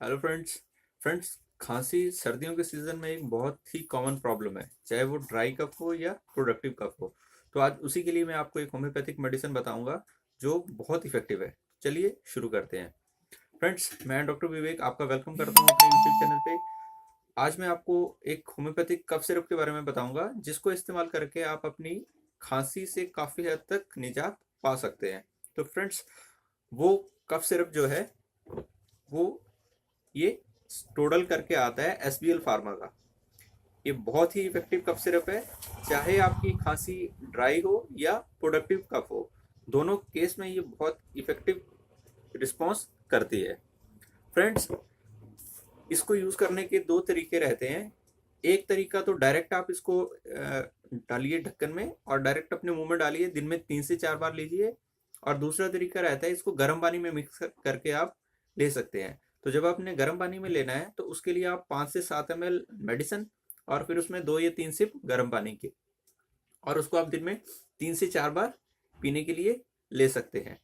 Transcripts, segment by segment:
Hello friends खांसी सर्दियों के सीजन में एक बहुत ही कॉमन प्रॉब्लम है, चाहे वो ड्राई कफ हो या प्रोडक्टिव कफ हो। तो आज उसी के लिए मैं आपको एक होम्योपैथिक मेडिसिन बताऊंगा जो बहुत इफेक्टिव है। चलिए शुरू करते हैं। फ्रेंड्स, मैं डॉक्टर विवेक आपका वेलकम करता हूं अपने यूट्यूब चैनल पे। आज मैं आपको एक होम्योपैथिक कफ सिरप के बारे में बताऊंगा जिसको इस्तेमाल करके आप अपनी खांसी से काफी हद तक निजात पा सकते हैं। तो फ्रेंड्स, वो कफ सिरप जो है वो ये स्टोडल करके आता है एसबीएल फार्मा का। ये बहुत ही इफेक्टिव कफ सिरप है, चाहे आपकी खांसी ड्राई हो या प्रोडक्टिव कफ हो, दोनों केस में ये बहुत इफेक्टिव रिस्पॉन्स करती है। फ्रेंड्स, इसको यूज करने के दो तरीके रहते हैं। एक तरीका तो डायरेक्ट आप इसको डालिए ढक्कन में और डायरेक्ट अपने मुंह में डालिए, दिन में 3 से 4 बार लीजिए। और दूसरा तरीका रहता है इसको गर्म पानी में मिक्स करके आप ले सकते हैं। तो जब आपने गर्म पानी में लेना है तो उसके लिए आप 5 से 7 ml मेडिसिन और फिर उसमें 2 या 3 सिप गर्म पानी के, और उसको आप दिन में 3 से 4 बार पीने के लिए ले सकते हैं।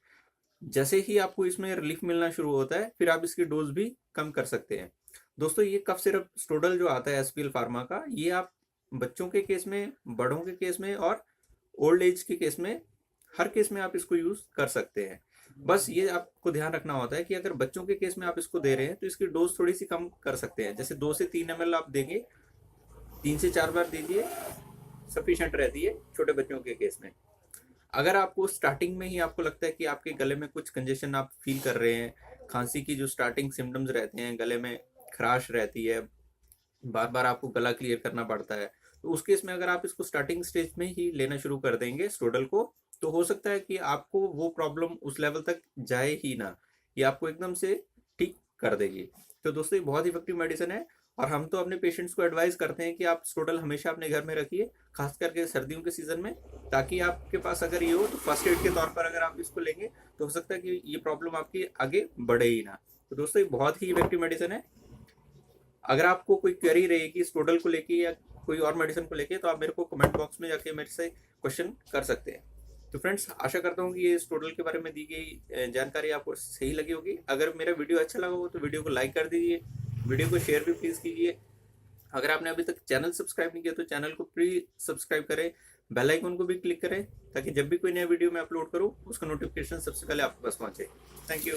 जैसे ही आपको इसमें रिलीफ मिलना शुरू होता है फिर आप इसकी डोज भी कम कर सकते हैं। दोस्तों, ये कफ सिरप स्टोडल जो आता है एसपीएल फार्मा का, ये आप बच्चों के केस में, बड़ों के केस में और ओल्ड एज के केस में, हर केस में आप इसको यूज कर सकते हैं। बस ये आपको ध्यान रखना होता है कि अगर बच्चों के केस में आप इसको दे रहे हैं तो इसकी डोज थोड़ी सी कम कर सकते हैं। जैसे 2 से 3 ml आप देंगे, 3 से 4 बार दीजिए, सफिशिएंट रहती है छोटे बच्चों के केस में। अगर आपको स्टार्टिंग में ही आपको लगता है कि आपके गले में कुछ कंजेशन आप फील कर रहे हैं, खांसी की जो स्टार्टिंग सिम्टम्स रहते हैं, गले में खराश रहती है, बार बार आपको गला क्लियर करना पड़ता है, तो उस केस में अगर आप इसको स्टार्टिंग स्टेज में ही लेना शुरू कर देंगे स्टोडल को, तो हो सकता है कि आपको वो प्रॉब्लम उस लेवल तक जाए ही ना, ये आपको एकदम से ठीक कर देगी। तो दोस्तों, ये बहुत इफेक्टिव मेडिसिन है और हम तो अपने पेशेंट्स को एडवाइस करते हैं कि आप स्टोडल हमेशा अपने घर में रखिए, खास करके सर्दियों के सीजन में, ताकि आपके पास अगर ये हो तो फर्स्ट एड के तौर पर अगर आप इसको लेंगे तो हो सकता है कि ये प्रॉब्लम आपकी आगे बढ़े ही ना। तो दोस्तों, ये बहुत ही इफेक्टिव मेडिसिन है। अगर आपको कोई क्वेरी रहेगी स्टोडल को लेके या कोई और मेडिसिन को लेके, तो आप मेरे को कमेंट बॉक्स में जाके मेरे से क्वेश्चन कर सकते हैं। तो फ्रेंड्स, आशा करता हूँ कि ये स्टोडल के बारे में दी गई जानकारी आपको सही लगी होगी। अगर मेरा वीडियो अच्छा लगा हो तो वीडियो को लाइक कर दीजिए, वीडियो को शेयर भी प्लीज़ कीजिए। अगर आपने अभी तक चैनल सब्सक्राइब नहीं किया तो चैनल को प्लीज सब्सक्राइब करें, बेल आइकन को भी क्लिक करें, ताकि जब भी कोई नया वीडियो मैं अपलोड करूँ उसका नोटिफिकेशन सबसे पहले आपके पास पहुंचे। Thank you.